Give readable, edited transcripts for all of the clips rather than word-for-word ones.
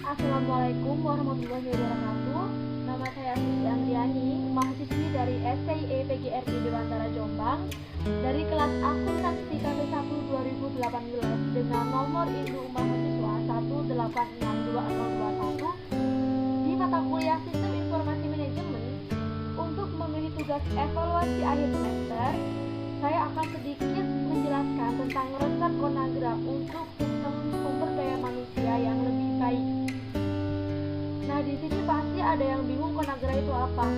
Assalamualaikum warahmatullahi wabarakatuh. Nama saya Siti Andriani, mahasiswi dari STIE PGRI Dewantara Jombang dari kelas akuntansi KP1 2018 dengan nomor induk mahasiswa 1862021 di mata kuliah Sistem Informasi Manajemen. Untuk memenuhi tugas evaluasi akhir semester, saya akan sedikit menjelaskan tentang resep Conagra untuk sistem sumber daya manusia yang lebih baik. Nah, di sini pasti ada yang bingung Conagra itu apa.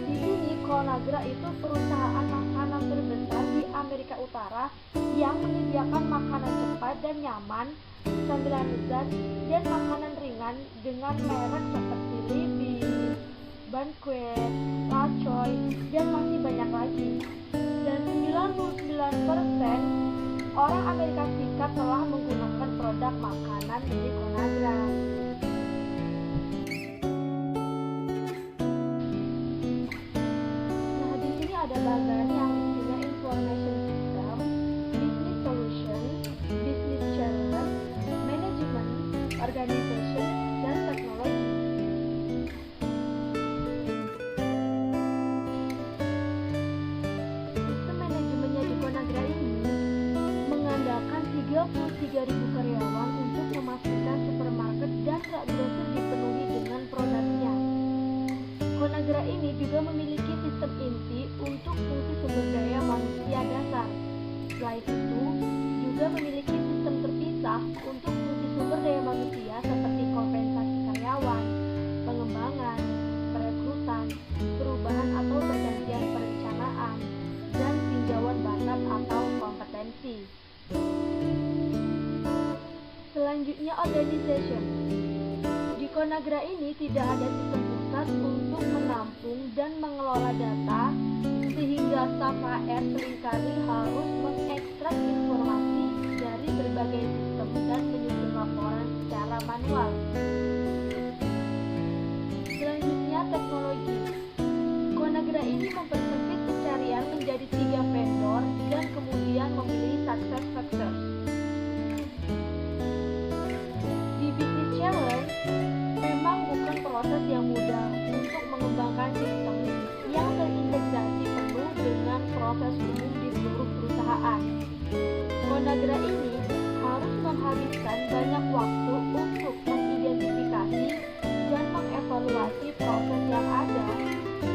Di sini Conagra itu perusahaan makanan terbesar di Amerika Utara yang menyediakan makanan cepat dan nyaman, camilan lezat, dan makanan ringan dengan merek seperti Libby's, Banquet, La Choy, dan masih banyak lagi. Dan 99% orang Amerika Serikat telah menggunakan produk makanan dari Conagra. Ada bagian yang isinya information system, business solution, business challenge, management, organization, dan teknologi. Sistem manajemennya di Conagra ini mengandalkan 33.000 karyawan untuk memastikan supermarket dan rak grosir dipenuhi dengan produknya. Conagra ini juga memiliki sistem inti untuk fungsi sumber daya manusia dasar. Selain itu, juga memiliki sistem terpisah untuk fungsi sumber daya manusia seperti kompensasi karyawan, pengembangan, perekrutan, perubahan atau pergantian perencanaan, dan tinjauan bakat atau kompetensi. Selanjutnya, organization. Di Conagra ini tidak ada sistem pusat untuk menampung dan mengelola data, sehingga staf HR seringkali harus mengekstrak informasi dari berbagai sistem dan menyusun laporan secara manual. Selanjutnya, teknologi. Conagra ini mempersempit pencarian menjadi 3 vendor dan kemudian memilih success factors. Di business challenge, memang bukan proses yang mudah untuk mengembangkan sistem yang terintegrasi penuh dengan proses umum di seluruh perusahaan. Conagra ini harus menghabiskan banyak waktu untuk mengidentifikasi dan mengevaluasi proses yang ada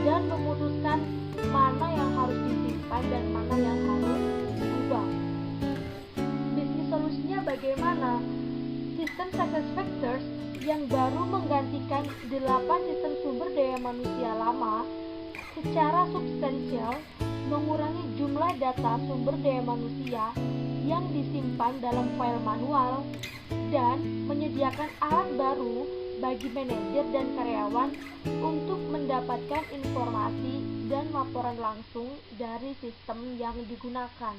dan memutuskan mana yang harus disimpan dan mana yang harus diubah. Bisnis solusinya bagaimana? Sistem success factors yang baru menggantikan 8 sistem sumber daya manusia lama secara substansial mengurangi jumlah data sumber daya manusia yang disimpan dalam file manual dan menyediakan alat baru bagi manajer dan karyawan untuk mendapatkan informasi dan laporan langsung dari sistem yang digunakan.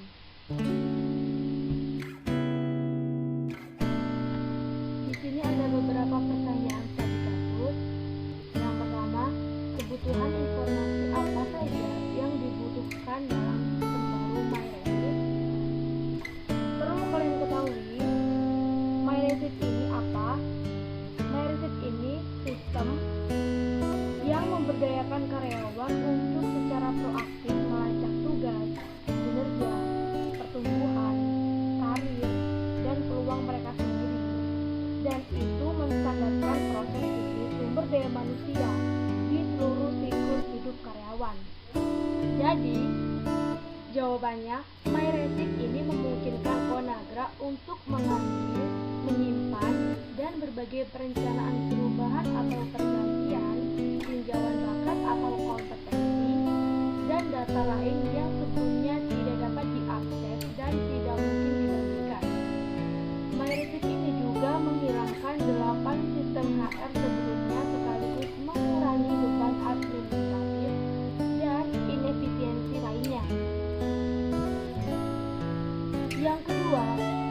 Di sini ada beberapa pertanyaan status. Yang pertama, kebutuhan informasi apa saja yang dibutuhkan dalam sistem baru MyResit? Perlu kalian ketahui, MyResit ini apa? MyResit ini sistem yang memberdayakan karyawan untuk secara proaktif melacak tugas, kinerja, pertumbuhan, karir, dan peluang mereka sendiri. Dan itu menstandarkan proses bisnis sumber daya manusia di seluruh siklus hidup karyawan. Jadi, jawabannya, MyResit ini memungkinkan Conagra untuk mengambil, menyimpan, dan berbagai perencanaan perubahan atau pergantian, tinjauan bakat atau kompetensi, dan data lain yang sebelumnya tidak dapat diakses dan tidak mungkin dibagikan. MyResit ini juga menghilangkan 8 sistem HR sebelumnya sekaligus mengurangi beban administratif dan inefisiensi lainnya. Yang kedua,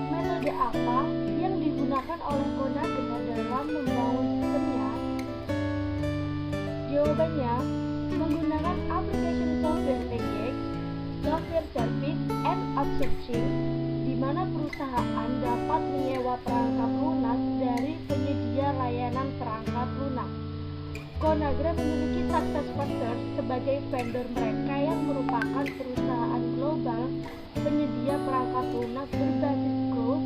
metode apa yang digunakan oleh Conagra dalam membangun sistemnya? Jawabannya, menggunakan application software package, software service, and outsourcing, di mana perusahaan dapat menyewa perangkat lunak dari penyedia layanan Conagra memiliki SuccessFactors sebagai vendor mereka yang merupakan perusahaan global penyedia perangkat lunak berbasis cloud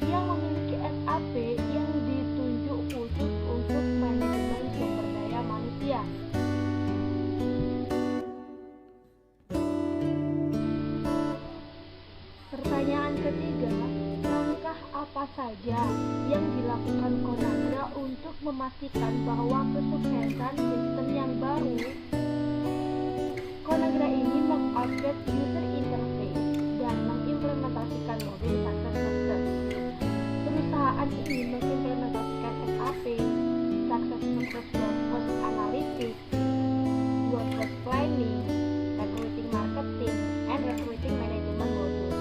yang memiliki SAP yang ditunjuk khusus untuk manajemen sumber daya manusia. Pertanyaan ketiga, langkah apa saja yang dilakukan Conagra untuk memastikan bahwa kesuksesan sistem yang baru? Conagra ini mengupgrade user interface dan mengimplementasikan mobil SuccessFactors. Perusahaan ini mengimplementasikan SAP, SuccessFactors Workforce Analytics, Workforce Planning, Recruiting Marketing, and Recruiting Management modul.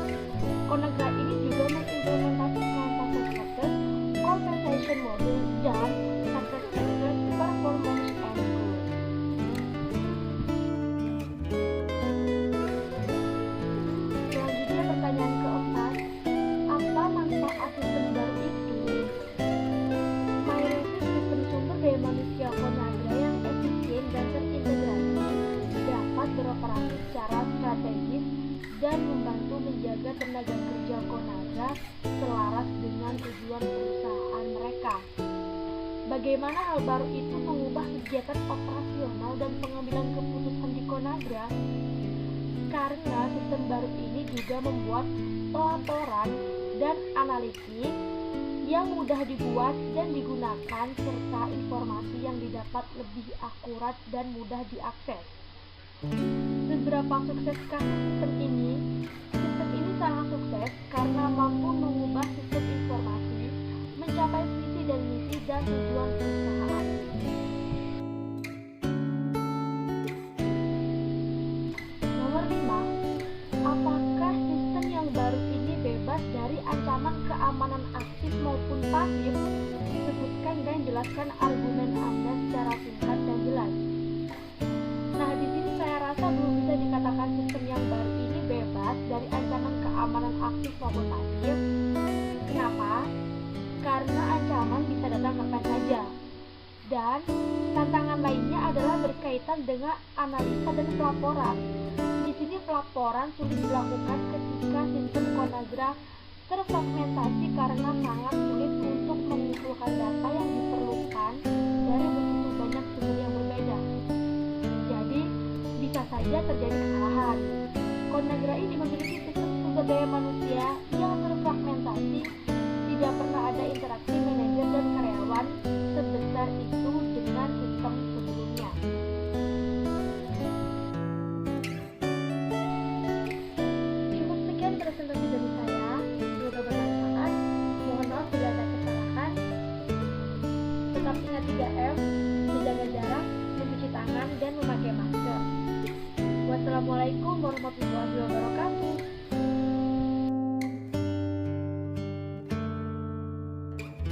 Conagra ini juga mengimplementasikan SuccessFactors Compensation Model dan SuccessFactors Performance and Growth. Selanjutnya pertanyaan keempat, apa manfaat sistem baru itu? Mayoritas sistem sumber daya manusia Conagra yang efisien dan terintegrasi dapat beroperasi secara strategis dan membantu menjaga tenaga kerja Conagra selaras dengan tujuan perusahaan mereka. Bagaimana hal baru itu mengubah kegiatan operasional dan pengambilan keputusan di Conagra? Karena sistem baru ini juga membuat pelaporan dan analitik yang mudah dibuat dan digunakan serta informasi yang didapat lebih akurat dan mudah diakses. Seberapa sukseskah sistem ini? Sistem ini sangat sukses karena mampu mengubah sistem informasi mencapai visi dan misi dan tujuan perusahaan. Nomor 5. Apakah sistem yang baru ini bebas dari ancaman keamanan aktif maupun pasif? Sebutkan dan jelaskan argumen Anda secara singkat dan jelas. Nah, di sini saya rasa belum bisa dikatakan sistem yang baru ini bebas dari ancaman keamanan aktif maupun pasif. Kenapa? Karena ancaman bisa datang kapan saja. Dan tantangan lainnya adalah berkaitan dengan analisa dan pelaporan. Di sini pelaporan sulit dilakukan ketika sistem Conagra terfragmentasi karena sangat sulit untuk mengumpulkan data yang diperlukan dari begitu banyak sumber yang berbeda. Jadi, bisa saja terjadi kesalahan. Conagra ini memiliki sistem sumber daya manusia yang terfragmentasi, tidak pernah ada interaksi manajer dan karyawan sebesar itu dengan sistem sebelumnya. Cukup sekian presentasi dari saya. Semoga bermanfaat. Mohon maaf bila ada kesalahan. Tetap ingat 3M, menjaga jarak, mencuci tangan, dan memakai masker. Wassalamualaikum warahmatullahi wabarakatuh.